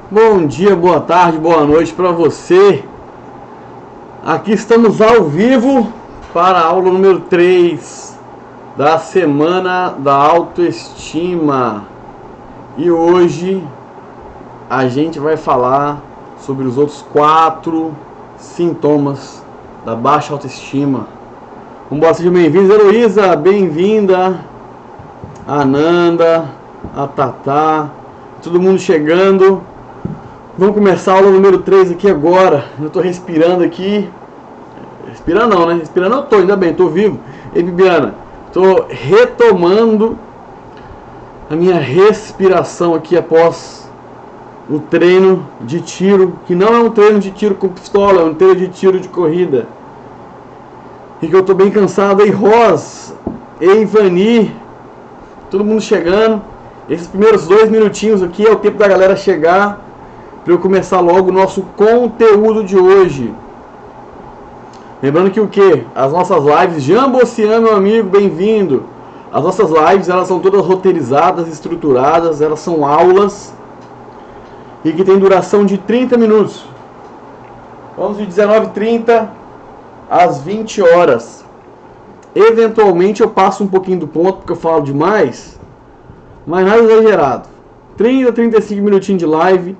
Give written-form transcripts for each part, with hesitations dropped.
Bom dia, boa tarde, boa noite para você. Aqui estamos ao vivo para a aula número 3 da Semana da Autoestima. E hoje a gente vai falar sobre os outros 4 sintomas da baixa autoestima. Vamos, sejam bem-vindos, Heloísa, bem-vinda, a Ananda, a Tatá, todo mundo chegando. Vamos começar a aula número 3 aqui agora. Eu tô respirando aqui. Respirando não, né? Respirando eu tô, ainda bem, tô vivo. Ei, Bibiana, tô retomando a minha respiração aqui após o treino de tiro, que não é um treino de tiro com pistola, é um treino de tiro de corrida. E que eu tô bem cansado. Ei, Ros, ei, Vani, todo mundo chegando. Esses primeiros 2 minutinhos aqui é o tempo da galera chegar, para eu começar logo o nosso conteúdo de hoje. Lembrando que o que? As nossas lives, Jambocian, meu amigo, bem-vindo. As nossas lives, elas são todas roteirizadas, estruturadas, elas são aulas e que tem duração de 30 minutos. Vamos de 19h30 às 20 horas. Eventualmente eu passo um pouquinho do ponto, porque eu falo demais, mas nada exagerado. 30, 35 minutinhos de live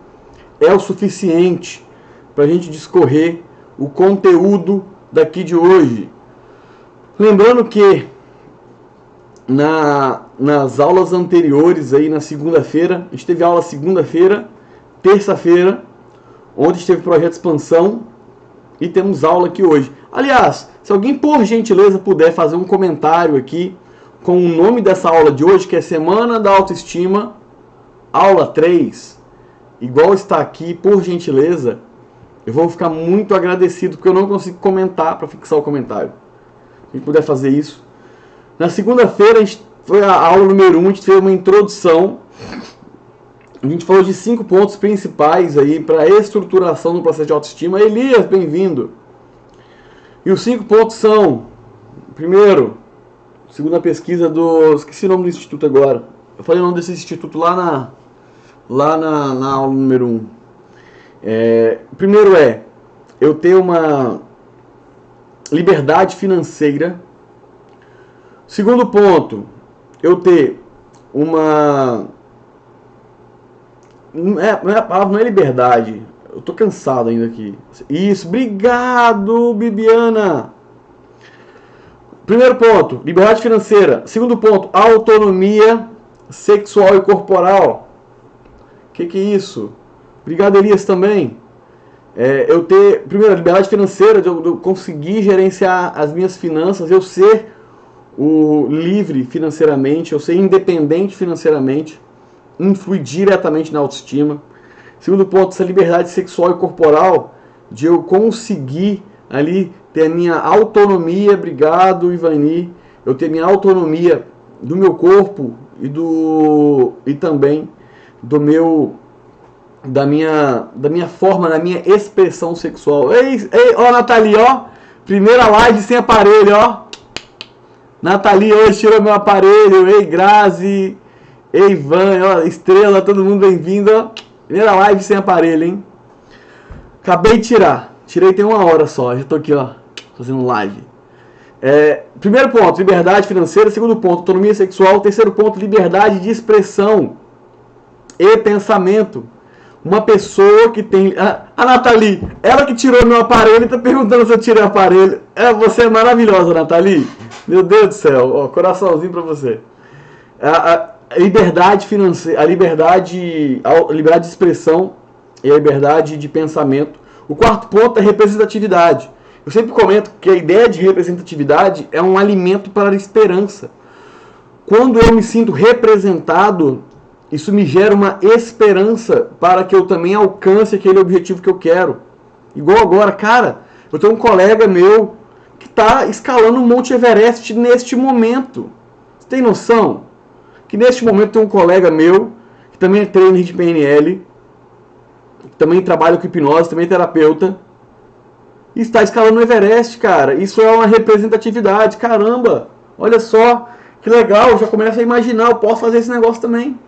é o suficiente para a gente discorrer o conteúdo daqui de hoje. Lembrando que nas aulas anteriores, aí na segunda-feira, a gente teve aula segunda-feira, terça-feira, onde a gente teve projeto de expansão, e temos aula aqui hoje. Aliás, se alguém por gentileza puder fazer um comentário aqui com o nome dessa aula de hoje, que é Semana da Autoestima, aula 3, igual está aqui, por gentileza, eu vou ficar muito agradecido, porque eu não consigo comentar para fixar o comentário. Se a gente puder fazer isso. Na segunda-feira, foi a aula número 1, a gente fez uma introdução. A gente falou de 5 pontos principais aí para a estruturação do processo de autoestima. Elias, bem-vindo. E os 5 pontos são: primeiro, segundo a pesquisa do... esqueci o nome do instituto agora. Eu falei o nome desse instituto lá na aula número 1. Primeiro eu ter uma liberdade financeira. Segundo ponto, eu ter uma... a palavra não é liberdade. Eu tô cansado ainda aqui. Isso, obrigado, Bibiana. Primeiro ponto, liberdade financeira. Segundo ponto, autonomia sexual e corporal. Que é isso? Obrigado, Elias, também. Eu ter, primeiro, a liberdade financeira, de eu conseguir gerenciar as minhas finanças, eu ser o livre financeiramente, eu ser independente financeiramente, influir diretamente na autoestima. Segundo ponto, essa liberdade sexual e corporal, de eu conseguir ali ter a minha autonomia, obrigado, Ivani, eu ter minha autonomia do meu corpo e também da minha forma, da minha expressão sexual. Ei, ó, Nathalie, ó, primeira live sem aparelho, ó. Nathalie hoje tirou meu aparelho. Ei, Grazi, ei, Ivan, ó, Estrela, todo mundo bem-vindo, ó. Primeira live sem aparelho, hein? Acabei de tirar. Tirei tem 1 hora só, já tô aqui, ó, fazendo live. Primeiro ponto, liberdade financeira. Segundo ponto, autonomia sexual. Terceiro ponto, liberdade de expressão e pensamento. Uma pessoa que tem... A Nathalie, ela que tirou meu aparelho e tá perguntando se eu tirei o aparelho. Você é maravilhosa, Nathalie. Meu Deus do céu. Ó, coraçãozinho pra você. A liberdade financeira, a liberdade de expressão e a liberdade de pensamento. O quarto ponto é representatividade. Eu sempre comento que a ideia de representatividade é um alimento para a esperança. Quando eu me sinto representado, isso me gera uma esperança para que eu também alcance aquele objetivo que eu quero. Igual agora, cara, eu tenho um colega meu que está escalando o Monte Everest neste momento. Você tem noção? Que neste momento tem um colega meu que também é trainer de PNL, que também trabalha com hipnose, também é terapeuta, e está escalando o Everest, cara. Isso é uma representatividade, caramba. Olha só, que legal, eu já começo a imaginar, eu posso fazer esse negócio também.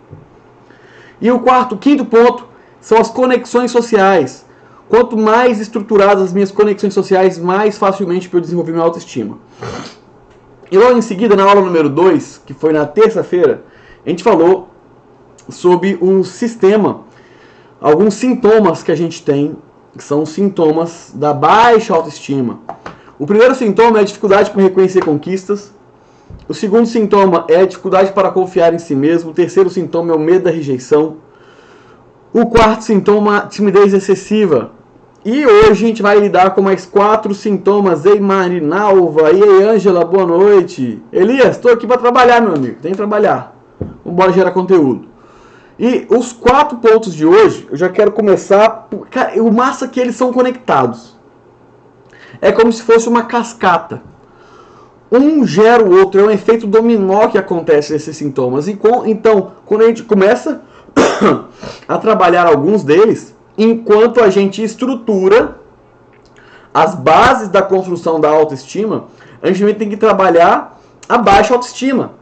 E o quinto ponto são as conexões sociais. Quanto mais estruturadas as minhas conexões sociais, mais facilmente eu desenvolver minha autoestima. E logo em seguida, na aula número 2, que foi na terça-feira, a gente falou sobre um sistema, alguns sintomas que a gente tem, que são sintomas da baixa autoestima. O primeiro sintoma é a dificuldade para reconhecer conquistas. O segundo sintoma é a dificuldade para confiar em si mesmo. O terceiro sintoma é o medo da rejeição. O quarto sintoma, timidez excessiva. E hoje a gente vai lidar com mais 4 sintomas. Ei, Marinalva. E aí, Ângela, boa noite. Elias, estou aqui para trabalhar, meu amigo. Tem que trabalhar. Vamos embora gerar conteúdo. E os 4 pontos de hoje, eu já quero começar... Cara, o massa é que eles são conectados. É como se fosse uma cascata. Um gera o outro, é um efeito dominó que acontece nesses sintomas. Então, quando a gente começa a trabalhar alguns deles, enquanto a gente estrutura as bases da construção da autoestima, a gente tem que trabalhar a baixa autoestima.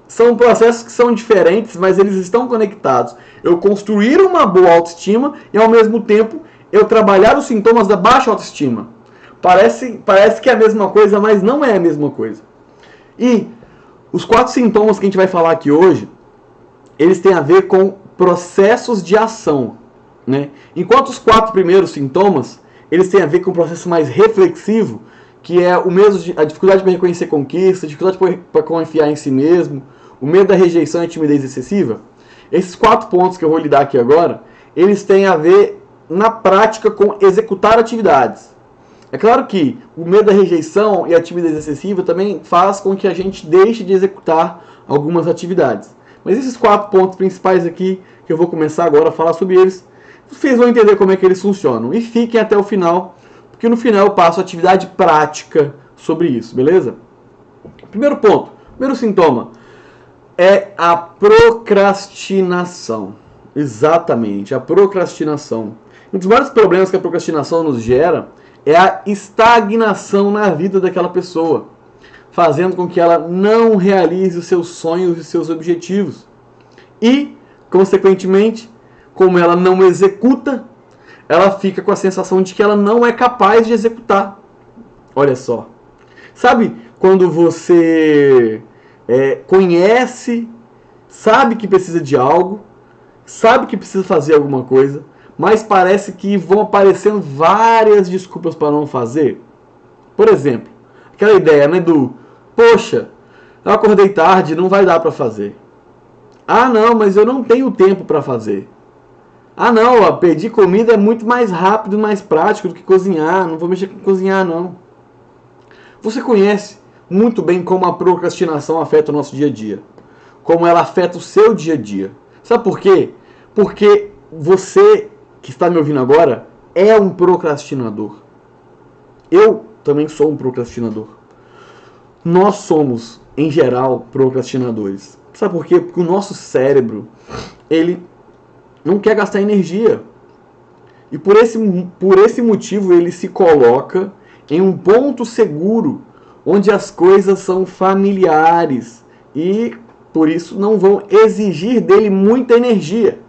São processos que são diferentes, mas eles estão conectados. Eu construir uma boa autoestima e, ao mesmo tempo, eu trabalhar os sintomas da baixa autoestima. Parece que é a mesma coisa, mas não é a mesma coisa. E os 4 sintomas que a gente vai falar aqui hoje, eles têm a ver com processos de ação, né? Enquanto os 4 primeiros sintomas, eles têm a ver com um processo mais reflexivo, que é o mesmo, a dificuldade para reconhecer conquista, a dificuldade para confiar em si mesmo, o medo da rejeição e a timidez excessiva. Esses 4 pontos que eu vou lidar aqui agora, eles têm a ver, na prática, com executar atividades. É claro que o medo da rejeição e a timidez excessiva também faz com que a gente deixe de executar algumas atividades. Mas esses 4 pontos principais aqui, que eu vou começar agora a falar sobre eles, vocês vão entender como é que eles funcionam. E fiquem até o final, porque no final eu passo atividade prática sobre isso, beleza? Primeiro ponto, primeiro sintoma, é a procrastinação. Exatamente, a procrastinação. Um dos maiores problemas que a procrastinação nos gera é a estagnação na vida daquela pessoa, fazendo com que ela não realize os seus sonhos e seus objetivos. E, consequentemente, como ela não executa, ela fica com a sensação de que ela não é capaz de executar. Olha só. Sabe quando você conhece, sabe que precisa de algo, sabe que precisa fazer alguma coisa, mas parece que vão aparecendo várias desculpas para não fazer? Por exemplo, aquela ideia, né, poxa, eu acordei tarde, não vai dar para fazer. Ah, não, mas eu não tenho tempo para fazer. Ah, não, pedir comida é muito mais rápido, mais prático do que cozinhar, não vou mexer com cozinhar, não. Você conhece muito bem como a procrastinação afeta o nosso dia a dia. Como ela afeta o seu dia a dia. Sabe por quê? Porque você que está me ouvindo agora é um procrastinador. Eu também sou um procrastinador. Nós somos, em geral, procrastinadores. Sabe por quê? Porque o nosso cérebro, ele não quer gastar energia. E por esse motivo ele se coloca em um ponto seguro, onde as coisas são familiares e por isso não vão exigir dele muita energia.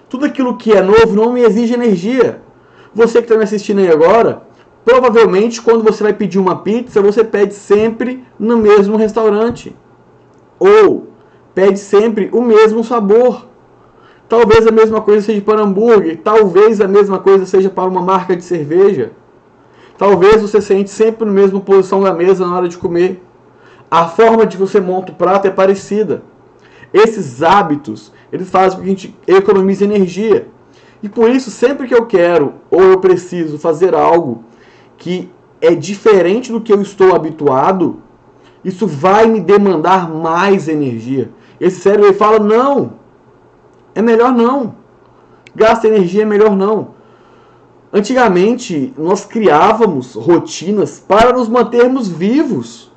Tudo aquilo que é novo não me exige energia. Você que está me assistindo aí agora, provavelmente quando você vai pedir uma pizza, você pede sempre no mesmo restaurante. Ou pede sempre o mesmo sabor. Talvez a mesma coisa seja para hambúrguer, talvez a mesma coisa seja para uma marca de cerveja. Talvez você sente sempre na mesma posição da mesa na hora de comer. A forma de que você monta o prato é parecida. Esses hábitos, eles fazem com que a gente economize energia. E por isso, sempre que eu quero ou eu preciso fazer algo que é diferente do que eu estou habituado, isso vai me demandar mais energia. Esse cérebro ele fala, não, é melhor não. Gasta energia, é melhor não. Antigamente, nós criávamos rotinas para nos mantermos vivos,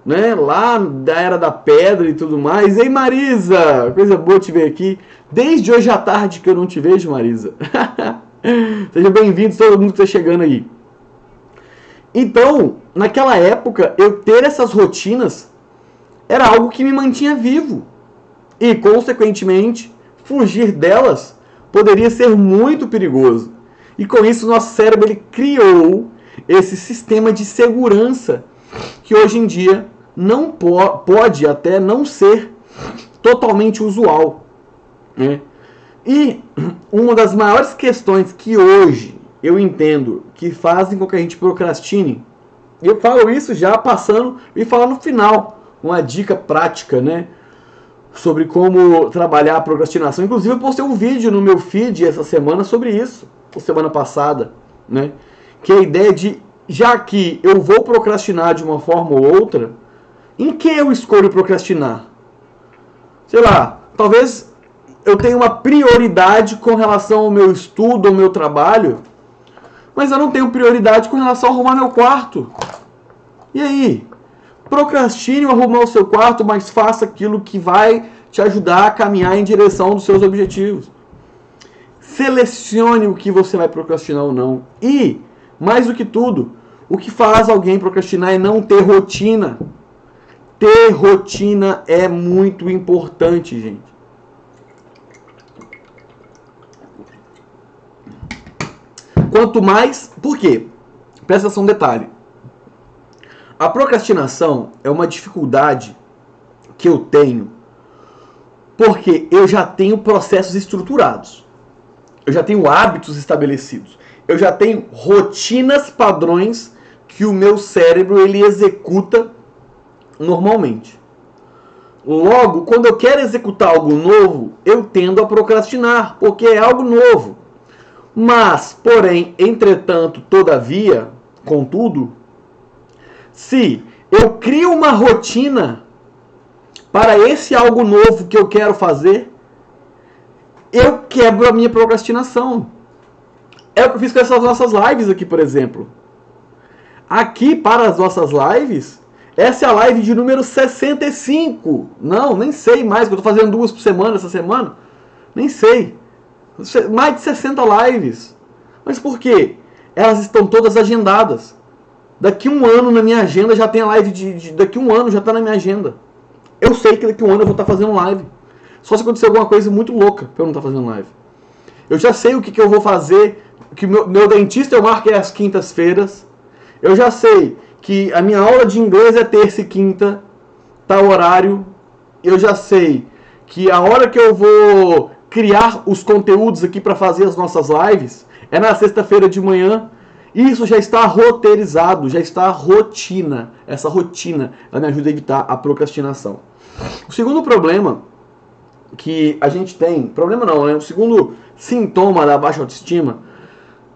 né? Lá da Era da Pedra e tudo mais. Ei, Marisa! Coisa boa te ver aqui. Desde hoje à tarde que eu não te vejo, Marisa. Seja bem-vindo, todo mundo que está chegando aí. Então, naquela época, eu ter essas rotinas era algo que me mantinha vivo. E, consequentemente, fugir delas poderia ser muito perigoso. E com isso o nosso cérebro ele criou esse sistema de segurança que hoje em dia não pode até não ser totalmente usual, né? E uma das maiores questões que hoje eu entendo que fazem com que a gente procrastine, e eu falo isso já passando e falando no final, uma dica prática, né, sobre como trabalhar a procrastinação. Inclusive eu postei um vídeo no meu feed essa semana sobre isso, ou semana passada, né, que é a ideia de, já que eu vou procrastinar de uma forma ou outra, em que eu escolho procrastinar? Sei lá, talvez eu tenha uma prioridade com relação ao meu estudo, ao meu trabalho, mas eu não tenho prioridade com relação a arrumar meu quarto. E aí? Procrastine ou arrumar o seu quarto, mas faça aquilo que vai te ajudar a caminhar em direção dos seus objetivos. Selecione o que você vai procrastinar ou não. E, mais do que tudo, o que faz alguém procrastinar é não ter rotina. Ter rotina é muito importante, gente. Quanto mais... Por quê? Presta atenção no detalhe. A procrastinação é uma dificuldade que eu tenho porque eu já tenho processos estruturados. Eu já tenho hábitos estabelecidos. Eu já tenho rotinas, padrões que o meu cérebro ele executa normalmente. Logo, quando eu quero executar algo novo, eu tendo a procrastinar, porque é algo novo. Mas, porém, entretanto, todavia, contudo, se eu crio uma rotina para esse algo novo que eu quero fazer, eu quebro a minha procrastinação. É o que eu fiz com essas nossas lives aqui, por exemplo. Aqui, para as nossas lives, essa é a live de número 65. Não, nem sei mais, que eu estou fazendo 2 por semana essa semana. Nem sei. Mais de 60 lives. Mas por quê? Elas estão todas agendadas. Daqui 1 ano na minha agenda já tem a live daqui 1 ano já está na minha agenda. Eu sei que daqui 1 ano eu vou estar fazendo live. Só se acontecer alguma coisa muito louca para eu não estar fazendo live. Eu já sei o que eu vou fazer. Que meu dentista eu marquei às quintas-feiras. Eu já sei que a minha aula de inglês é terça e quinta. Tal horário. Eu já sei que a hora que eu vou criar os conteúdos aqui para fazer as nossas lives é na sexta-feira de manhã. Isso já está roteirizado, já está rotina. Essa rotina ela me ajuda a evitar a procrastinação. O segundo problema que a gente tem, problema não, né? O segundo sintoma da baixa autoestima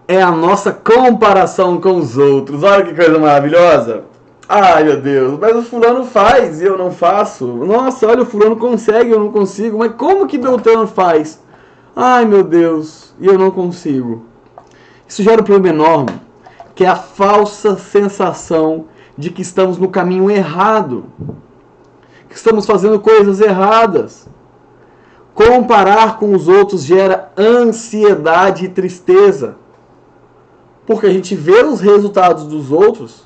é a nossa comparação com os outros. Olha que coisa maravilhosa. Ai, meu Deus, mas o fulano faz e eu não faço. Nossa, olha, o fulano consegue e eu não consigo. Mas como que Beltrano faz? Ai, meu Deus, e eu não consigo. Isso gera um problema enorme, que é a falsa sensação de que estamos no caminho errado. Que estamos fazendo coisas erradas. Comparar com os outros gera ansiedade e tristeza. Porque a gente vê os resultados dos outros,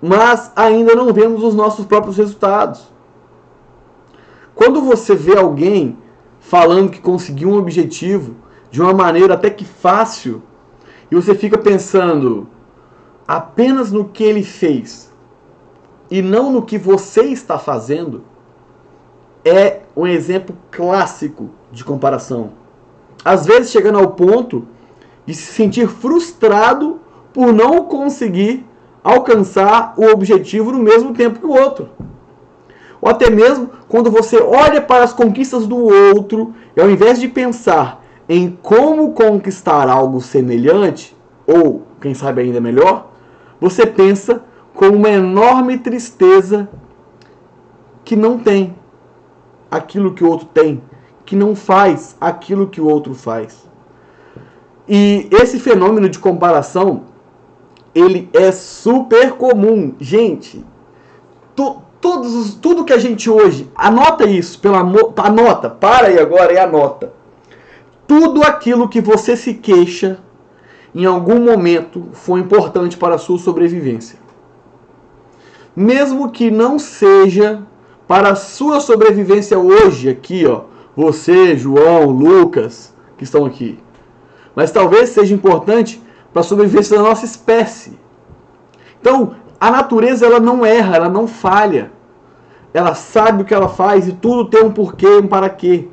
mas ainda não vemos os nossos próprios resultados. Quando você vê alguém falando que conseguiu um objetivo de uma maneira até que fácil, e você fica pensando apenas no que ele fez e não no que você está fazendo, é um exemplo clássico de comparação. Às vezes chegando ao ponto de se sentir frustrado por não conseguir alcançar o objetivo no mesmo tempo que o outro. Ou até mesmo quando você olha para as conquistas do outro e ao invés de pensar em como conquistar algo semelhante, ou quem sabe ainda melhor, você pensa com uma enorme tristeza que não tem aquilo que o outro tem, que não faz aquilo que o outro faz. E esse fenômeno de comparação, ele é super comum. Gente, tudo que a gente hoje... Anota isso, pelo amor... Anota, para aí agora e anota. Tudo aquilo que você se queixa, em algum momento, foi importante para a sua sobrevivência. Mesmo que não seja para a sua sobrevivência hoje, aqui, ó, você, João, Lucas, que estão aqui. Mas talvez seja importante para a sobrevivência da nossa espécie. Então, a natureza ela não erra, ela não falha. Ela sabe o que ela faz e tudo tem um porquê, um para quê.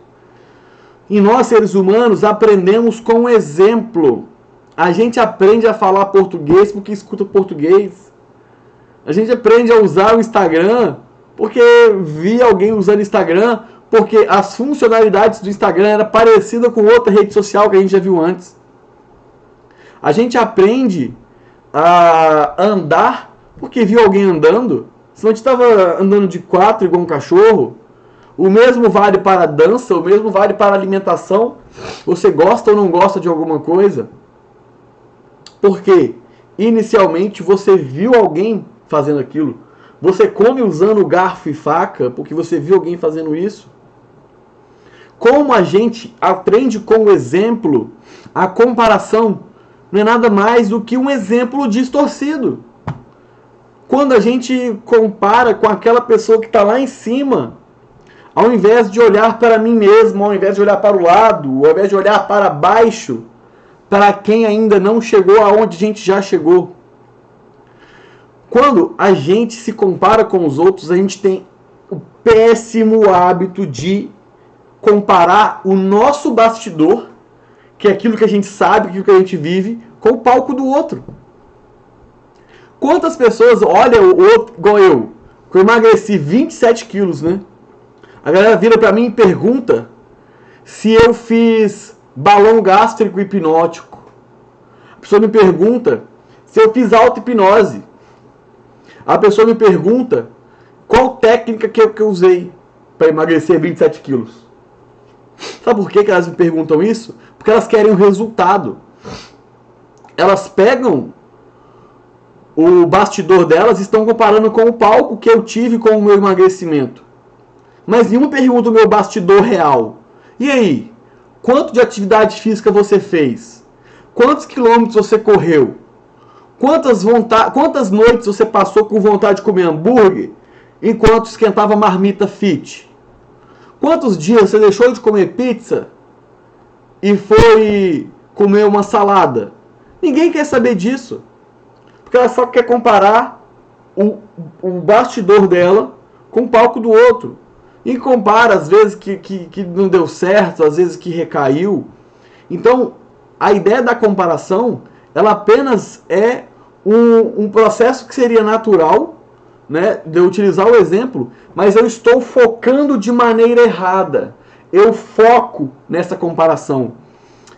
E nós, seres humanos, aprendemos com o exemplo. A gente aprende a falar português porque escuta português. A gente aprende a usar o Instagram porque via alguém usando o Instagram, porque as funcionalidades do Instagram eram parecidas com outra rede social que a gente já viu antes. A gente aprende a andar porque viu alguém andando. Se a gente estava andando de 4 igual um cachorro, o mesmo vale para a dança, o mesmo vale para a alimentação. Você gosta ou não gosta de alguma coisa? Porque inicialmente você viu alguém fazendo aquilo. Você come usando garfo e faca porque você viu alguém fazendo isso. Como a gente aprende com o exemplo, a comparação não é nada mais do que um exemplo distorcido. Quando a gente compara com aquela pessoa que está lá em cima, ao invés de olhar para mim mesmo, ao invés de olhar para o lado, ao invés de olhar para baixo, para quem ainda não chegou aonde a gente já chegou. Quando a gente se compara com os outros, a gente tem o péssimo hábito de comparar o nosso bastidor, que é aquilo que a gente sabe, aquilo que a gente vive, com o palco do outro. Quantas pessoas olham o outro, igual eu, que eu emagreci 27 quilos, né? A galera vira pra mim e pergunta se eu fiz balão gástrico hipnótico. A pessoa me pergunta se eu fiz auto-hipnose. A pessoa me pergunta qual técnica que eu usei para emagrecer 27 quilos. Sabe por que elas me perguntam isso? Porque elas querem o resultado. Elas pegam o bastidor delas e estão comparando com o palco que eu tive com o meu emagrecimento. Mas nenhuma pergunta o meu bastidor real. E aí? Quanto de atividade física você fez? Quantos quilômetros você correu? Quantas noites você passou com vontade de comer hambúrguer enquanto esquentava marmita fit? Quantos dias você deixou de comer pizza e foi comer uma salada? Ninguém quer saber disso. Porque ela só quer comparar o bastidor dela com o palco do outro. E compara, às vezes, que não deu certo, às vezes que recaiu. Então, a ideia da comparação, ela apenas é um processo que seria natural, né, de eu utilizar o exemplo, mas eu estou focando de maneira errada. Eu foco nessa comparação.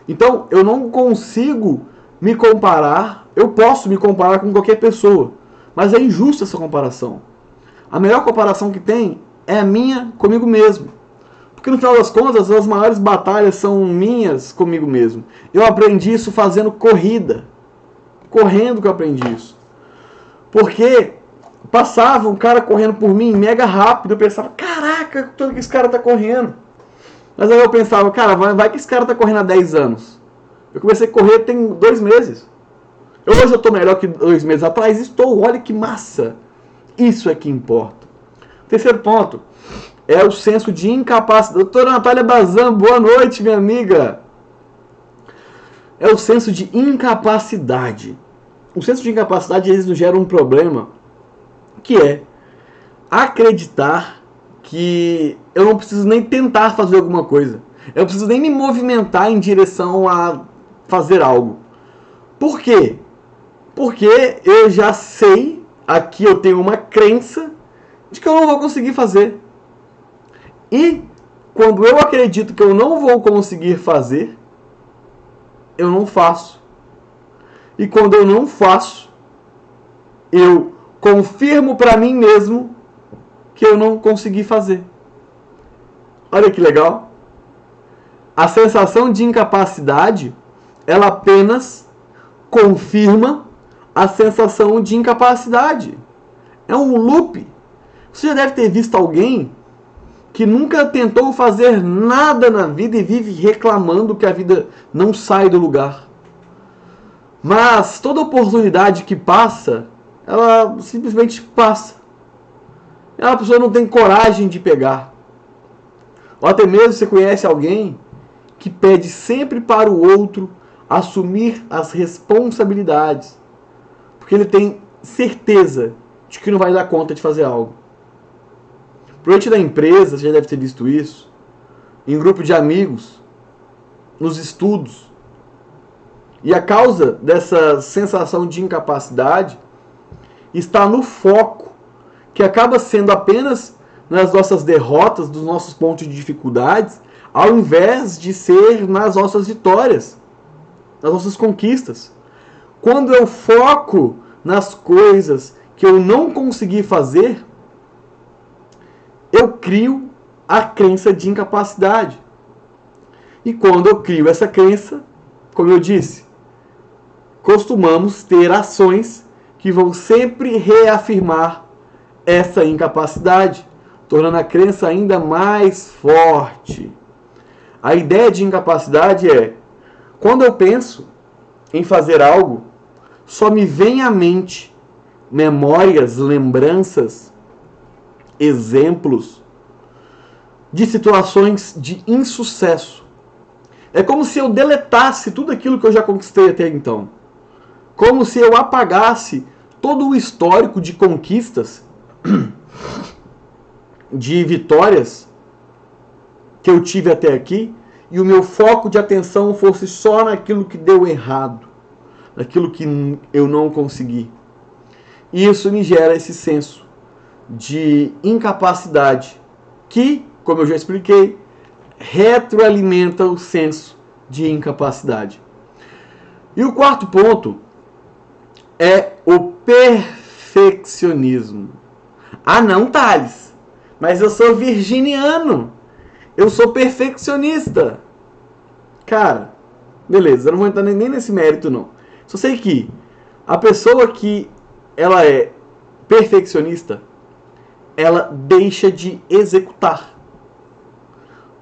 Então, eu não consigo me comparar. Eu posso me comparar com qualquer pessoa, mas é injusta essa comparação. A melhor comparação que tem é a minha comigo mesmo. Porque no final das contas, as maiores batalhas são minhas comigo mesmo. Eu aprendi isso fazendo corrida. Correndo que eu aprendi isso. Porque passava um cara correndo por mim mega rápido. Eu pensava, caraca, tudo que esse cara tá correndo. Mas aí eu pensava, cara, vai que esse cara tá correndo há 10 anos. Eu comecei a correr tem 2 meses. Hoje eu estou melhor que 2 meses atrás. Estou, olha que massa. Isso é que importa. Terceiro ponto é o senso de incapacidade. Doutora Natália Bazan, boa noite, minha amiga. É o senso de incapacidade. O senso de incapacidade, eles nos gera um problema, que é acreditar que eu não preciso nem tentar fazer alguma coisa. Eu não preciso nem me movimentar em direção a fazer algo. Por quê? Porque eu já sei, aqui eu tenho uma crença de que eu não vou conseguir fazer. E quando eu acredito que eu não vou conseguir fazer, eu não faço. E quando eu não faço, eu confirmo para mim mesmo que eu não consegui fazer. Olha que legal. A sensação de incapacidade, ela apenas confirma a sensação de incapacidade. É um loop. Você já deve ter visto alguém que nunca tentou fazer nada na vida e vive reclamando que a vida não sai do lugar. Mas toda oportunidade que passa, ela simplesmente passa. A pessoa não tem coragem de pegar. Ou até mesmo você conhece alguém que pede sempre para o outro assumir as responsabilidades, porque ele tem certeza de que não vai dar conta de fazer algo. Provavelmente na empresa, você já deve ter visto isso, em grupo de amigos, nos estudos. E a causa dessa sensação de incapacidade está no foco, que acaba sendo apenas nas nossas derrotas, dos nossos pontos de dificuldades, ao invés de ser nas nossas vitórias, nas nossas conquistas. Quando eu foco nas coisas que eu não consegui fazer, eu crio a crença de incapacidade. E quando eu crio essa crença, como eu disse, costumamos ter ações que vão sempre reafirmar essa incapacidade, tornando a crença ainda mais forte. A ideia de incapacidade é: quando eu penso em fazer algo, só me vem à mente memórias, lembranças, exemplos de situações de insucesso. É como se eu deletasse tudo aquilo que eu já conquistei até então. Como se eu apagasse todo o histórico de conquistas, de vitórias que eu tive até aqui, e o meu foco de atenção fosse só naquilo que deu errado, naquilo que eu não consegui. E isso me gera esse senso de incapacidade que, como eu já expliquei, retroalimenta o senso de incapacidade. E o quarto ponto é o perfeccionismo. Ah não, Thales, mas eu sou virginiano, eu sou perfeccionista. Cara, beleza, eu não vou entrar nem nesse mérito não. Só sei que a pessoa que ela é perfeccionista, ela deixa de executar.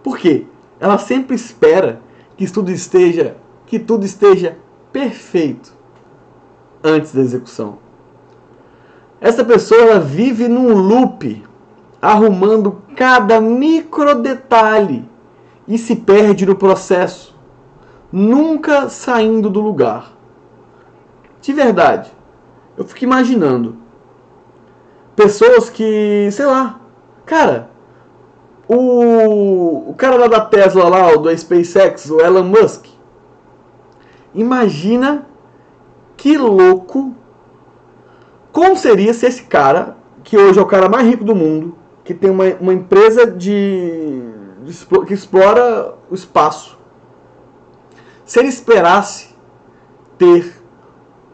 Por quê? Ela sempre espera que tudo esteja perfeito antes da execução. Essa pessoa ela vive num loop, arrumando cada micro detalhe e se perde no processo, nunca saindo do lugar. De verdade, eu fico imaginando pessoas que, sei lá, cara, o cara lá da Tesla, lá, o do SpaceX, o Elon Musk, imagina que louco como seria se esse cara, que hoje é o cara mais rico do mundo, que tem uma empresa que explora o espaço, se ele esperasse ter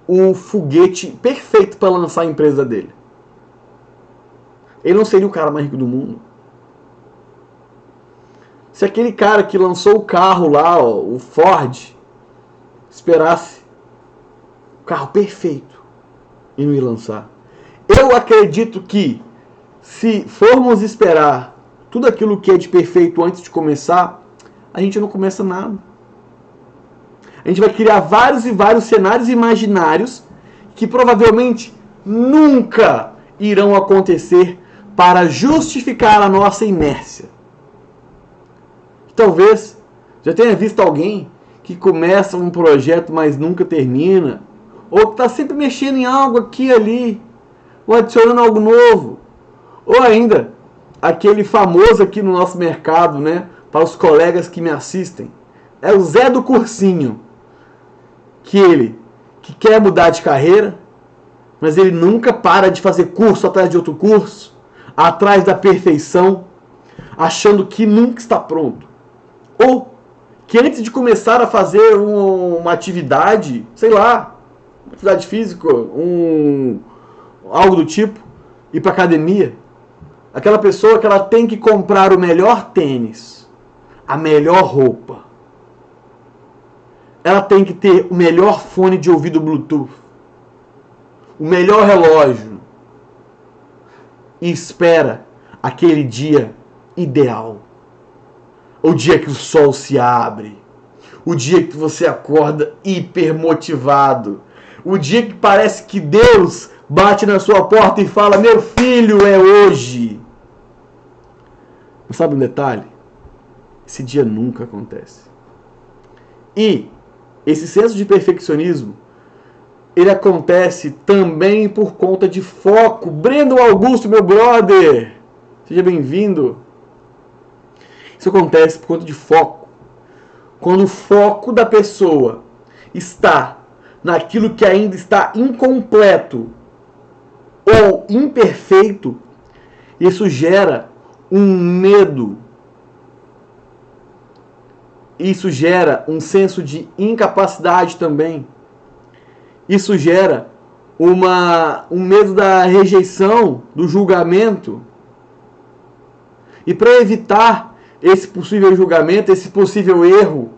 o foguete perfeito para lançar a empresa dele, ele não seria o cara mais rico do mundo? Se aquele cara que lançou o carro lá, ó, o Ford, esperasse o carro perfeito e não ia lançar. Eu acredito que se formos esperar tudo aquilo que é de perfeito antes de começar, a gente não começa nada. A gente vai criar vários e vários cenários imaginários que provavelmente nunca irão acontecer para justificar a nossa inércia. Talvez já tenha visto alguém que começa um projeto, mas nunca termina, ou que está sempre mexendo em algo aqui e ali, ou adicionando algo novo, ou ainda aquele famoso aqui no nosso mercado, né, para os colegas que me assistem, é o Zé do cursinho, que quer mudar de carreira, mas ele nunca para de fazer curso atrás de outro curso, atrás da perfeição, achando que nunca está pronto. Ou que antes de começar a fazer uma atividade, sei lá, uma atividade física, algo do tipo, ir para academia, aquela pessoa que ela tem que comprar o melhor tênis, a melhor roupa, ela tem que ter o melhor fone de ouvido Bluetooth, o melhor relógio, e espera aquele dia ideal. O dia que o sol se abre, o dia que você acorda hiper motivado, o dia que parece que Deus bate na sua porta e fala: meu filho, é hoje. Mas sabe um detalhe? esse dia nunca acontece. E esse senso de perfeccionismo, ele acontece também por conta de foco. Breno Augusto, meu brother, seja bem-vindo. Isso acontece por conta de foco. Quando o foco da pessoa está naquilo que ainda está incompleto ou imperfeito, isso gera um medo. Isso gera um senso de incapacidade também. Isso gera um medo da rejeição, do julgamento. E para evitar esse possível julgamento, esse possível erro,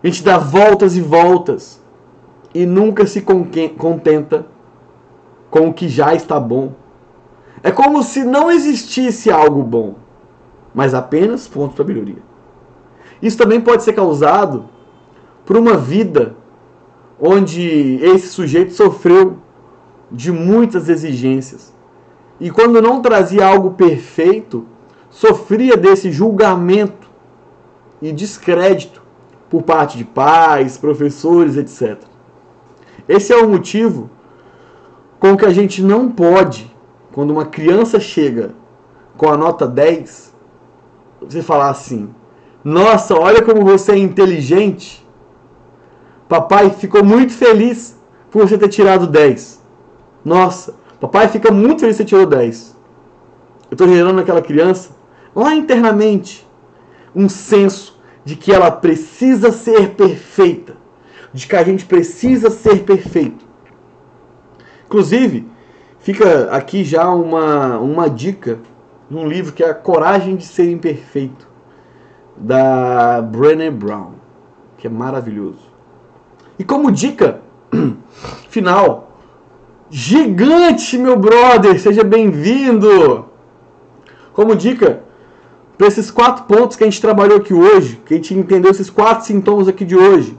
a gente dá voltas e voltas e nunca se contenta com o que já está bom. É como se não existisse algo bom, mas apenas pontos para melhoria. Isso também pode ser causado por uma vida onde esse sujeito sofreu de muitas exigências. E quando não trazia algo perfeito, sofria desse julgamento e descrédito por parte de pais, professores, etc. Esse é o motivo com que a gente não pode, quando uma criança chega com a nota 10, você falar assim: nossa, olha como você é inteligente. Papai ficou muito feliz por você ter tirado 10. Nossa, papai fica muito feliz que você tirou 10. Eu estou gerando naquela criança, lá internamente, um senso de que ela precisa ser perfeita. De que a gente precisa ser perfeito. Inclusive, fica aqui já uma dica num livro que é A Coragem de Ser Imperfeito, da Brené Brown, que é maravilhoso. E como dica final, gigante, meu brother, seja bem-vindo! Como dica, para esses 4 pontos que a gente trabalhou aqui hoje, que a gente entendeu esses 4 sintomas aqui de hoje,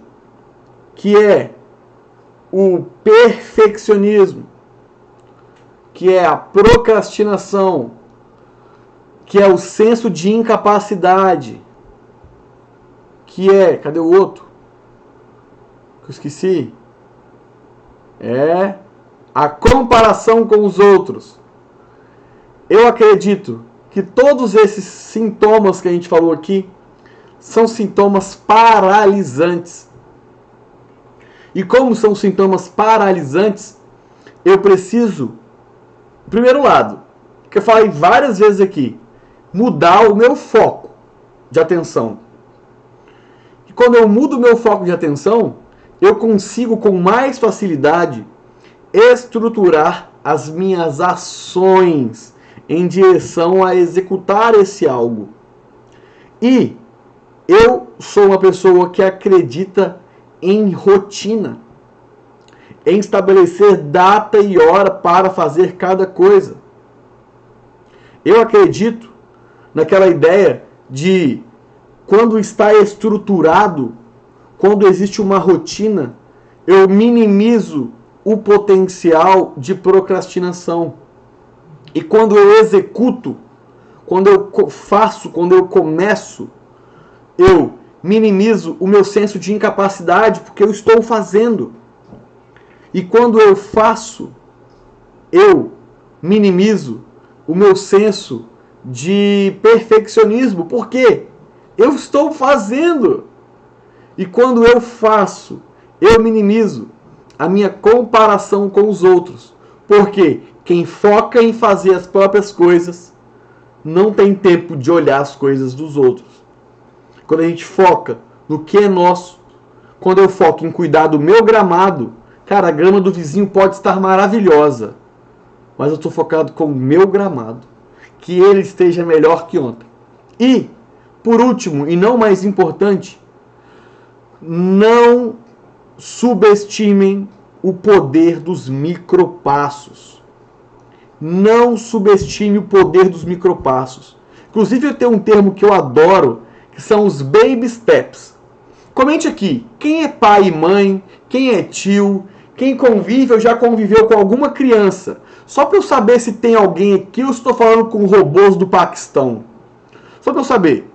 que é o perfeccionismo, que é a procrastinação, que é o senso de incapacidade, que é, cadê o outro? Que eu esqueci. É a comparação com os outros. Eu acredito que todos esses sintomas que a gente falou aqui são sintomas paralisantes. E como são sintomas paralisantes, eu preciso, primeiro lado, que eu falei várias vezes aqui, mudar o meu foco de atenção. E quando eu mudo o meu foco de atenção, eu consigo com mais facilidade estruturar as minhas ações em direção a executar esse algo. E eu sou uma pessoa que acredita em rotina, em estabelecer data e hora para fazer cada coisa. Eu acredito naquela ideia de quando está estruturado, quando existe uma rotina, eu minimizo o potencial de procrastinação. E quando eu executo, quando eu faço, quando eu começo, eu minimizo o meu senso de incapacidade, porque eu estou fazendo. E quando eu faço, eu minimizo o meu senso de perfeccionismo, porque eu estou fazendo. E quando eu faço, eu minimizo a minha comparação com os outros. Porque quem foca em fazer as próprias coisas não tem tempo de olhar as coisas dos outros. Quando a gente foca no que é nosso, quando eu foco em cuidar do meu gramado, cara, a grama do vizinho pode estar maravilhosa, mas eu estou focado com o meu gramado, que ele esteja melhor que ontem. E, por último, e não mais importante, não subestimem o poder dos micropassos. Não subestime o poder dos micropassos. Inclusive, eu tenho um termo que eu adoro, que são os baby steps. Comente aqui, quem é pai e mãe, quem é tio, quem convive ou já conviveu com alguma criança. Só para eu saber se tem alguém aqui ou estou falando com robôs do Paquistão. Só para eu saber.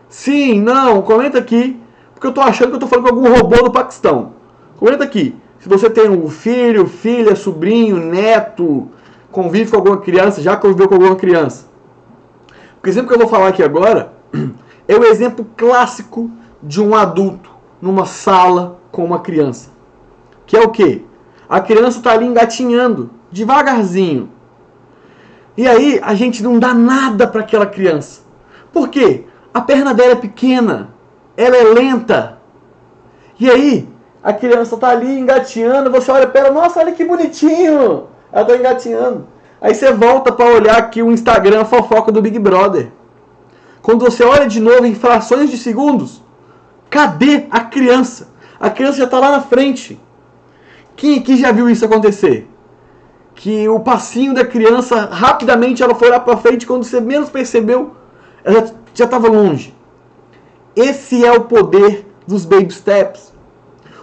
Sim, não, comenta aqui, porque eu tô achando que eu tô falando com algum robô do Paquistão. Comenta aqui. Se você tem um filho, filha, sobrinho, neto, convive com alguma criança, já conviveu com alguma criança. O exemplo que eu vou falar aqui agora é o exemplo clássico de um adulto numa sala com uma criança. Que é o quê? A criança está ali engatinhando, devagarzinho. E aí a gente não dá nada para aquela criança. Por quê? A perna dela é pequena, ela é lenta. E aí a criança está ali engatinhando, você olha para ela, nossa, olha que bonitinho. Ela está engatinhando. Aí você volta para olhar aqui o Instagram fofoca do Big Brother. Quando você olha de novo em frações de segundos, cadê a criança? A criança já está lá na frente. Quem aqui já viu isso acontecer? Que o passinho da criança, rapidamente ela foi lá para frente, quando você menos percebeu, ela já estava longe. Esse é o poder dos baby steps.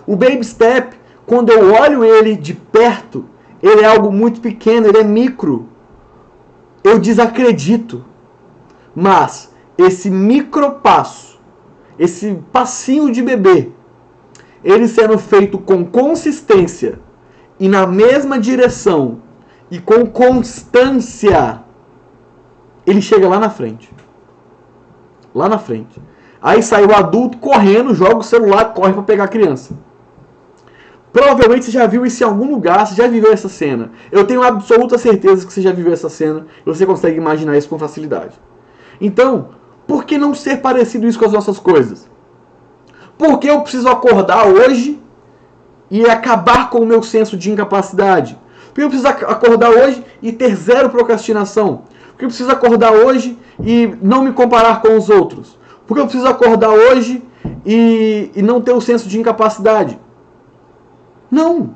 O baby step, quando eu olho ele de perto, ele é algo muito pequeno, ele é micro. Eu desacredito. Mas esse micro passo, esse passinho de bebê, ele sendo feito com consistência e na mesma direção e com constância, ele chega lá na frente. Lá na frente. Aí sai o adulto correndo, joga o celular, corre para pegar a criança. Provavelmente você já viu isso em algum lugar, você já viveu essa cena. Eu tenho absoluta certeza que você já viveu essa cena e você consegue imaginar isso com facilidade. Então, por que não ser parecido isso com as nossas coisas? Por que eu preciso acordar hoje e acabar com o meu senso de incapacidade? Por que eu preciso acordar hoje e ter zero procrastinação? Por que eu preciso acordar hoje e não me comparar com os outros? Por que eu preciso acordar hoje e não ter o senso de incapacidade? Não.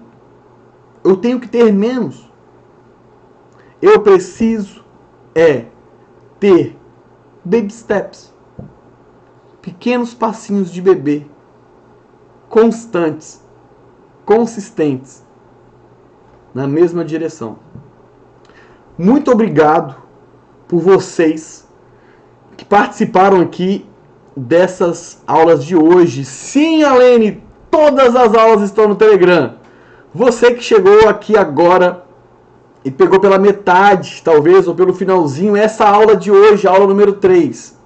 Eu tenho que ter menos. Eu preciso ter baby steps. Pequenos passinhos de bebê. Constantes. Consistentes. Na mesma direção. Muito obrigado por vocês que participaram aqui dessas aulas de hoje. Sim, Alene, todas as aulas estão no Telegram. Você que chegou aqui agora e pegou pela metade, talvez, ou pelo finalzinho, essa aula de hoje, a aula número 3.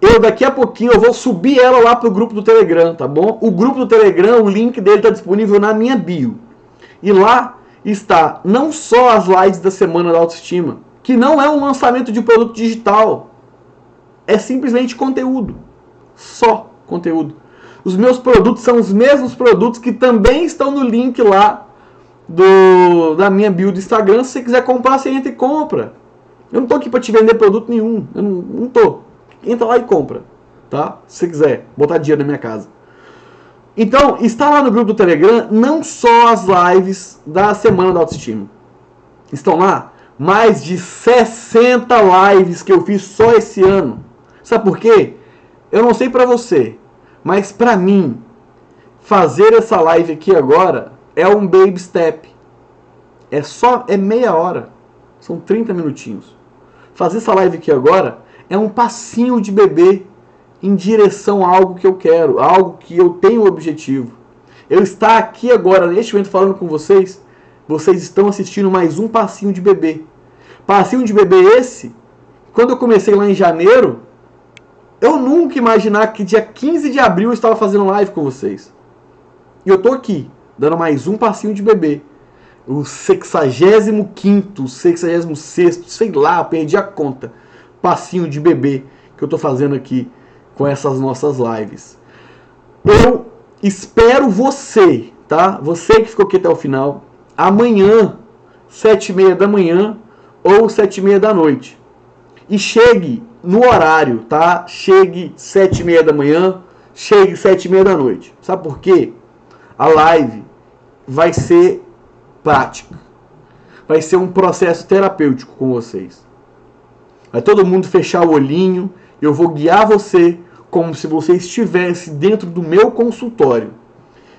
Eu daqui a pouquinho eu vou subir ela lá pro grupo do Telegram, tá bom? O grupo do Telegram, o link dele está disponível na minha bio. E lá está não só as lives da Semana da Autoestima, que não é um lançamento de produto digital. É simplesmente conteúdo. Só conteúdo. Os meus produtos são os mesmos produtos que também estão no link lá da minha bio do Instagram. Se você quiser comprar, você entra e compra. Eu não estou aqui para te vender produto nenhum. Eu não estou. Entra lá e compra. Tá? Se você quiser botar dinheiro na minha casa. Então, está lá no grupo do Telegram não só as lives da Semana da Autoestima. Estão lá mais de 60 lives que eu fiz só esse ano. Sabe por quê? Eu não sei para você, mas para mim, fazer essa live aqui agora é um baby step. É meia hora. São 30 minutinhos. Fazer essa live aqui agora é um passinho de bebê em direção a algo que eu quero, algo que eu tenho objetivo. Eu estar aqui agora, neste momento, falando com vocês, vocês estão assistindo mais um passinho de bebê. Passinho de bebê esse, quando eu comecei lá em janeiro, eu nunca imaginar que dia 15 de abril eu estava fazendo live com vocês. E eu tô aqui, dando mais um passinho de bebê. O 65º, 66º, sei lá, perdi a conta. Passinho de bebê que eu tô fazendo aqui com essas nossas lives. Eu espero você, tá? Você que ficou aqui até o final, amanhã, 7h30 da manhã ou 7h30 da noite. E chegue no horário, tá? Chegue 7h30 da manhã, chegue 7h30 da noite. Sabe por quê? A live vai ser prática. Vai ser um processo terapêutico com vocês. Vai todo mundo fechar o olhinho, eu vou guiar você como se você estivesse dentro do meu consultório.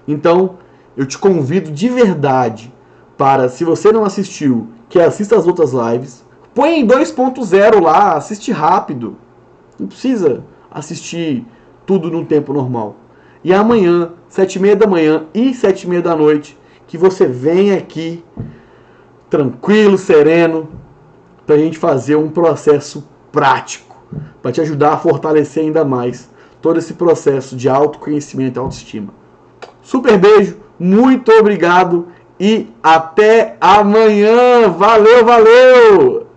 Então, eu te convido de verdade para, se você não assistiu, que assista as outras lives. Põe em 2.0 lá, assiste rápido. Não precisa assistir tudo num tempo normal. E amanhã, 7h30 da manhã e 7h30 da noite, que você venha aqui, tranquilo, sereno, para a gente fazer um processo prático, para te ajudar a fortalecer ainda mais todo esse processo de autoconhecimento e autoestima. Super beijo, muito obrigado e até amanhã. Valeu, valeu!